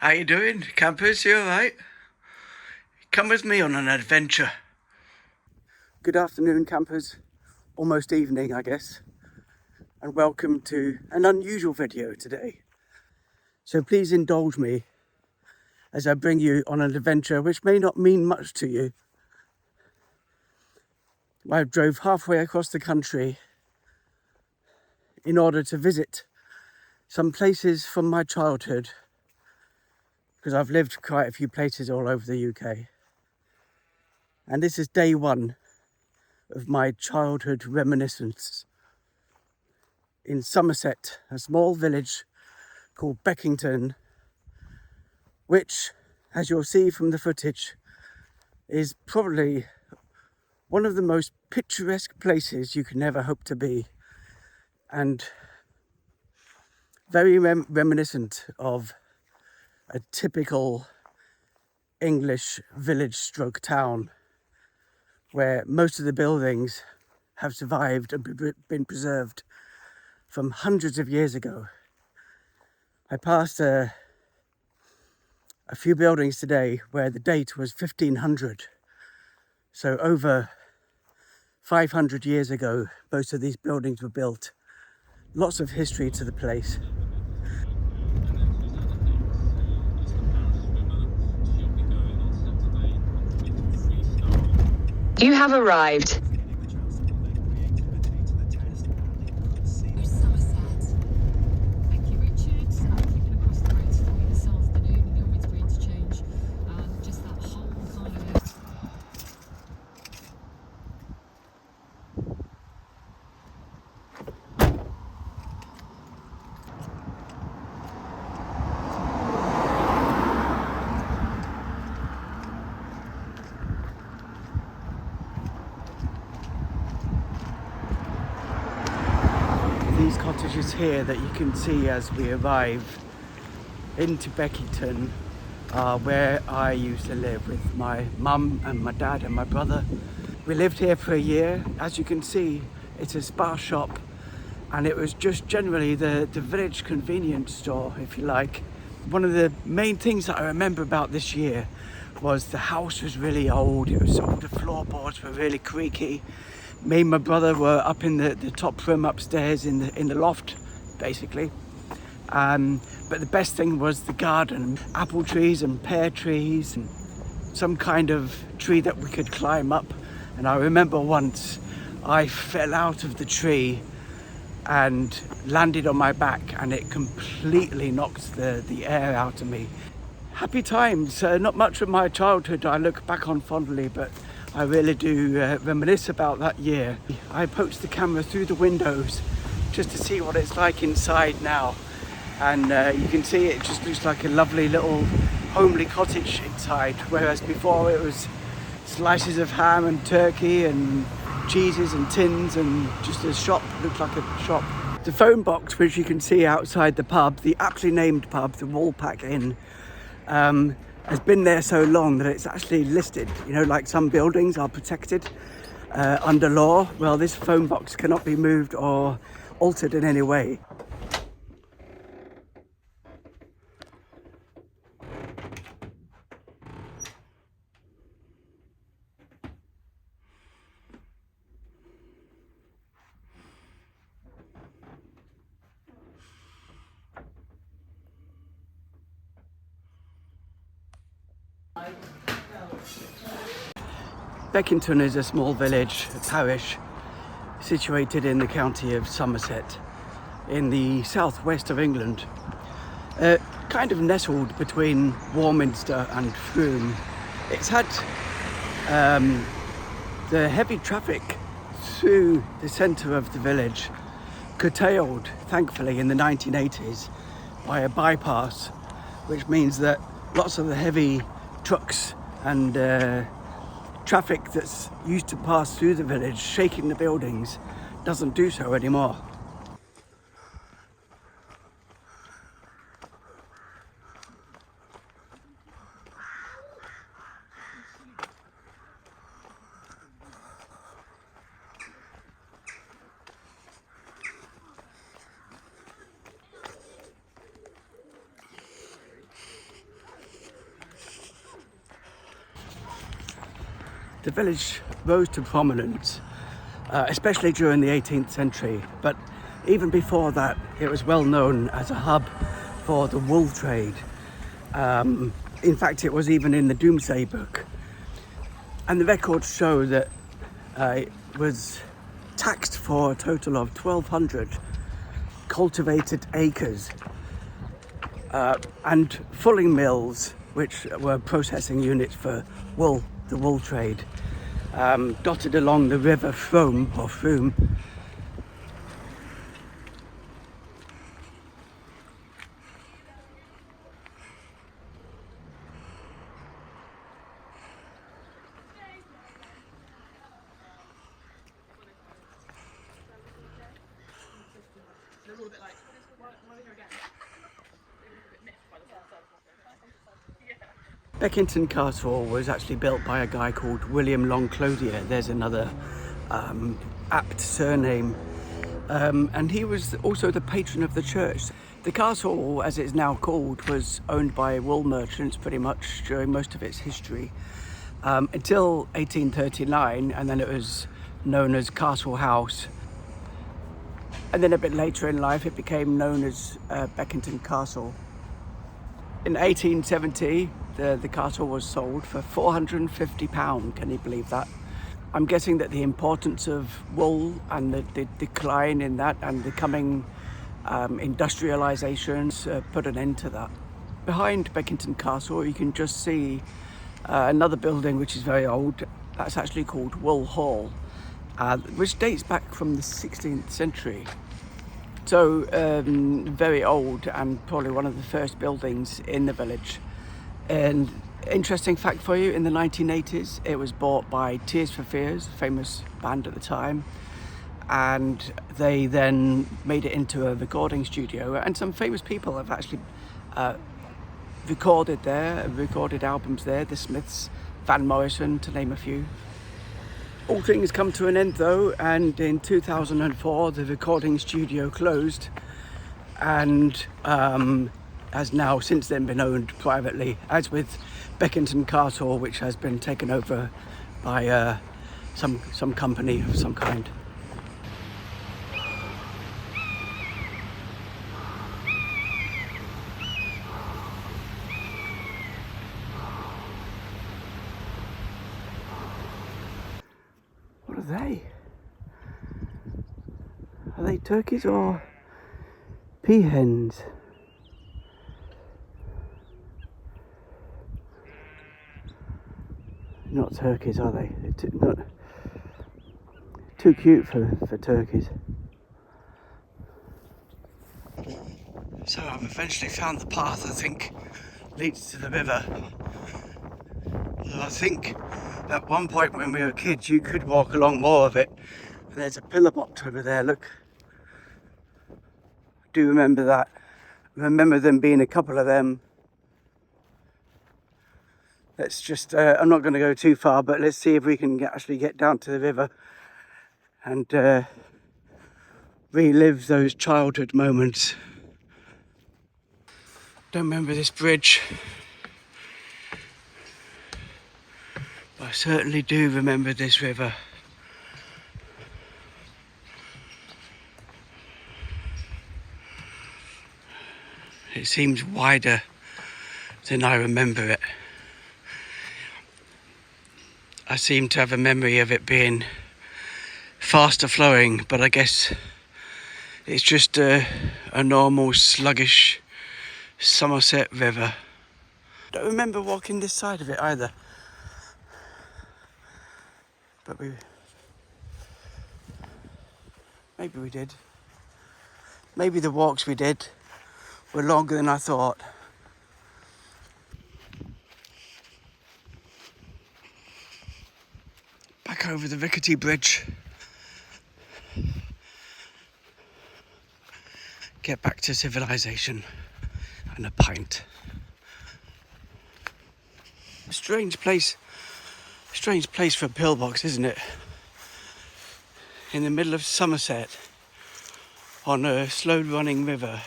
How you doing, campers? You alright? Come with me on an adventure. Good afternoon, campers. Almost evening, I guess. And welcome to an unusual video today. So please indulge me as I bring you on an adventure which may not mean much to you. I drove halfway across the country in order to visit some places from my childhood, because I've lived quite a few places all over the UK. And this is day one of my childhood reminiscence in Somerset, a small village called Beckington, which, as you'll see from the footage, is probably one of the most picturesque places you can ever hope to be, and very reminiscent of a typical English village stroke town, where most of the buildings have survived and been preserved from hundreds of years ago. I passed a few buildings today where the date was 1500. So over 500 years ago, most of these buildings were built. Lots of history to the place. You have arrived. These cottages here that you can see as we arrive into Beckington are where I used to live with my mum and my dad and my brother. We lived here for a year. As you can see, it's a Spar shop, and it was just generally the village convenience store, if you like. One of the main things that I remember about this year was the house was really old. It was old, the floorboards were really creaky. Me and my brother were up in the top room upstairs in the loft, basically. But the best thing was the garden, apple trees and pear trees and some kind of tree that we could climb up. And I remember once I fell out of the tree and landed on my back, and it completely knocked the air out of me. Happy times. Not much of my childhood I look back on fondly, but I really do reminisce about that year. I approached the camera through the windows just to see what it's like inside now, and you can see it just looks like a lovely little homely cottage inside, whereas before it was slices of ham and turkey and cheeses and tins and just a shop. Looked like a shop. The phone box, which you can see outside the pub, the aptly named pub, the Woolpack Inn, has been there so long that it's actually listed. You know, like some buildings are protected under law. Well, this phone box cannot be moved or altered in any way. Beckington is a small village, a parish, situated in the county of Somerset, in the southwest of England. Kind of nestled between Warminster and Frome. It's had the heavy traffic through the centre of the village curtailed, thankfully, in the 1980s by a bypass, which means that lots of the heavy trucks and traffic that's used to pass through the village, shaking the buildings, doesn't do so anymore. The village rose to prominence, especially during the 18th century, but even before that it was well known as a hub for the wool trade. In fact, it was even in the Domesday Book. And the records show that it was taxed for a total of 1,200 cultivated acres and fulling mills, which were processing units for wool, the wool trade, dotted along the river Frome or Frome. Beckington Castle was actually built by a guy called William Longclothier. There's another apt surname. And he was also the patron of the church. The castle, as it's now called, was owned by wool merchants pretty much during most of its history, until 1839, and then it was known as Castle House. And then a bit later in life it became known as Beckington Castle. In 1870 the castle was sold for £450. Can you believe that? I'm guessing that the importance of wool and the decline in that and the coming industrialisations put an end to that. Behind Beckington Castle you can just see another building which is very old. That's actually called Wool Hall, which dates back from the 16th century. So very old and probably one of the first buildings in the village. And interesting fact for you, in the 1980s it was bought by Tears for Fears, famous band at the time, and they then made it into a recording studio, and some famous people have actually recorded albums there, the Smiths, Van Morrison, to name a few. All things come to an end though, and in 2004 the recording studio closed and has now since then been owned privately, as with Beckington Castle, which has been taken over by some company of some kind. What are they? Are they turkeys or peahens? Not turkeys, are they? They're not too cute for turkeys. So I've eventually found the path I think leads to the river. I think at one point when we were kids you could walk along more of it. And there's a pillar box over there, look. I do remember that. I remember them being a couple of them. Let's just, I'm not going to go too far, but let's see if we can actually get down to the river and relive those childhood moments. Don't remember this bridge, but I certainly do remember this river. It seems wider than I remember it. I seem to have a memory of it being faster flowing, but I guess it's just a normal sluggish Somerset river. Don't remember walking this side of it either, but maybe we did. Maybe the walks we did were longer than I thought. Back over the rickety bridge. Get back to civilization and a pint. A strange place for a pillbox, isn't it? In the middle of Somerset, on a slow running river.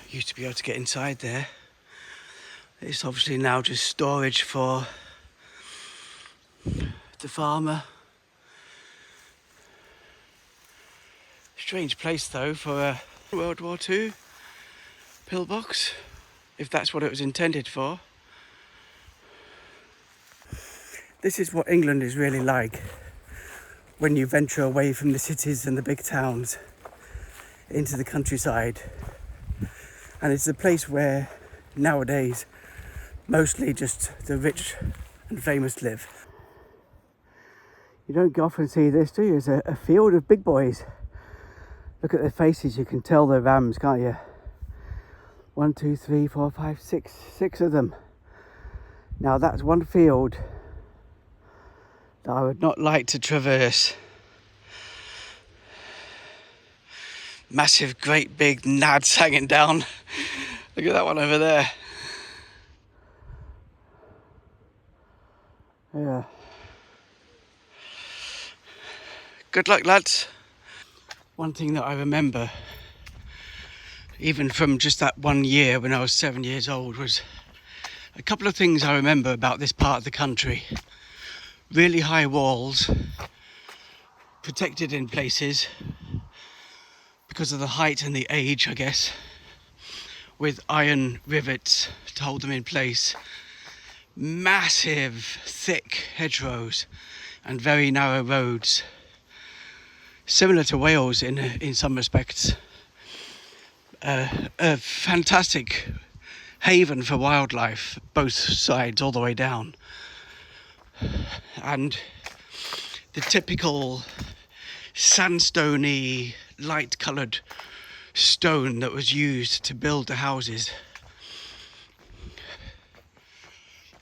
Used to be able to get inside there. It's obviously now just storage for the farmer. Strange place though for a World War II pillbox, if that's what it was intended for. This is what England is really like when you venture away from the cities and the big towns into the countryside. And it's a place where nowadays mostly just the rich and famous live. You don't often see this, do you? It's a field of big boys. Look at their faces, you can tell they're rams, can't you? 1, 2, 3, 4, 5, 6 of them. Now that's one field that I would not like to traverse. Massive, great big nads hanging down. Look at that one over there. Yeah. Good luck, lads. One thing that I remember, even from just that 1 year when I was 7 years old, was a couple of things I remember about this part of the country. Really high walls, protected in places because of the height and the age, I guess, with iron rivets to hold them in place. Massive, thick hedgerows and very narrow roads. Similar to Wales in some respects. A fantastic haven for wildlife, both sides, all the way down. And the typical sandstony, light-coloured stone that was used to build the houses,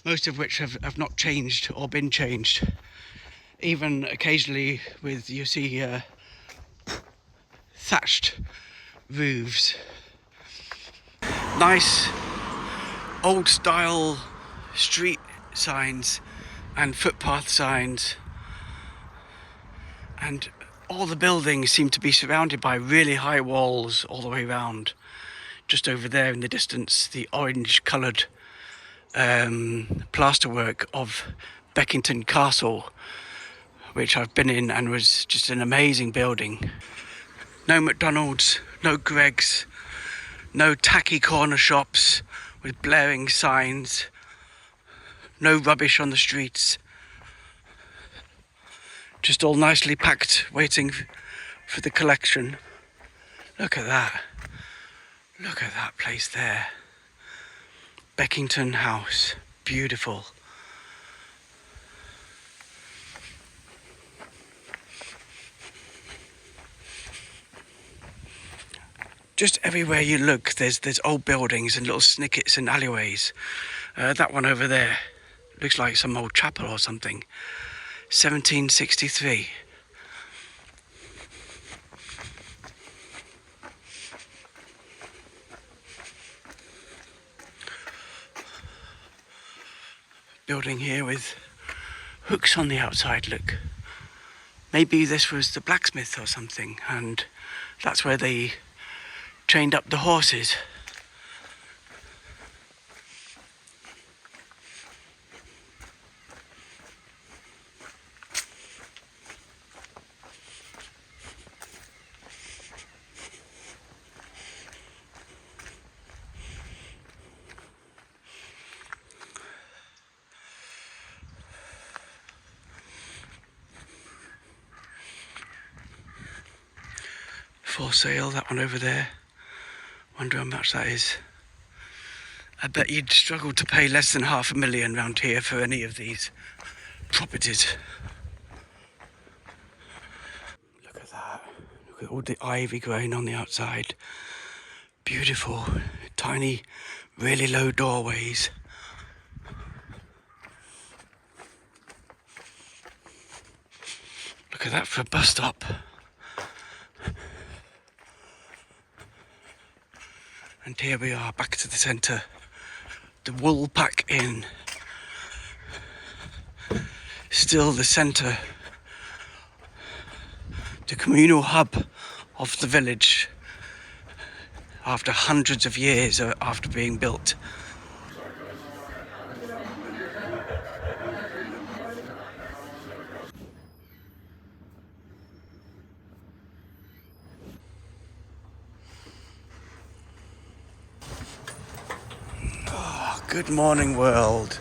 most of which have not changed or been changed. Even occasionally with, you see, thatched roofs. Nice old style street signs and footpath signs, and all the buildings seem to be surrounded by really high walls all the way around. Just over there in the distance, the orange coloured plasterwork of Beckington Castle, which I've been in and was just an amazing building. No McDonald's, no Greggs, no tacky corner shops with blaring signs, no rubbish on the streets. Just all nicely packed, waiting for the collection. Look at that. Look at that place there. Beckington House. Beautiful. Just everywhere you look, there's old buildings and little snickets and alleyways. That one over there looks like some old chapel or something. 1763. Building here with hooks on the outside, look. Maybe this was the blacksmith or something, and that's where they trained up the horses. For sale, that one over there. Wonder how much that is. I bet you'd struggle to pay less than $500,000 round here for any of these properties. Look at that. Look at all the ivy growing on the outside. Beautiful, tiny, really low doorways. Look at that for a bus stop. And here we are, back to the centre. The Woolpack Inn. Still the centre. The communal hub of the village. After hundreds of years after being built. Good morning, world.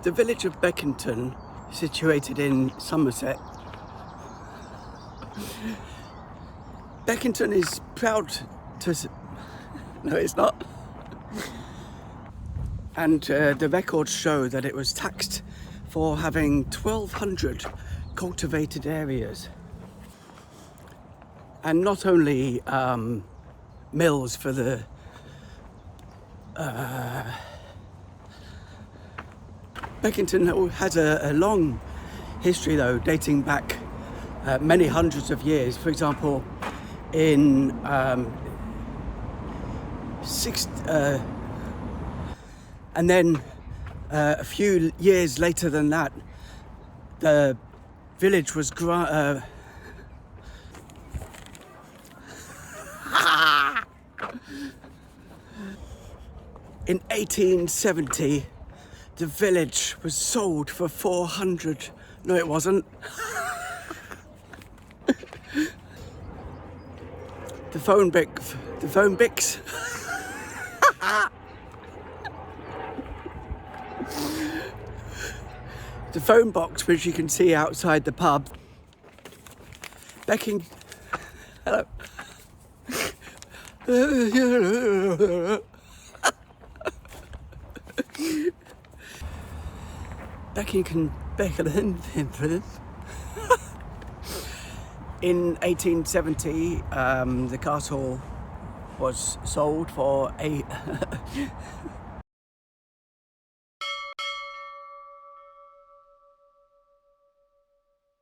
The village of Beckington, situated in Somerset. Beckington is proud to... No, it's not. And the records show that it was taxed for having 1,200 cultivated areas. And not only mills for the Beckington has a long history, though, dating back many hundreds of years. For example, in and then a few years later than that, the village was in 1870, the village was sold for 400. No, it wasn't. The phone bix. The phone box, which you can see outside the pub. Hello. Beckington. In 1870, the castle was sold for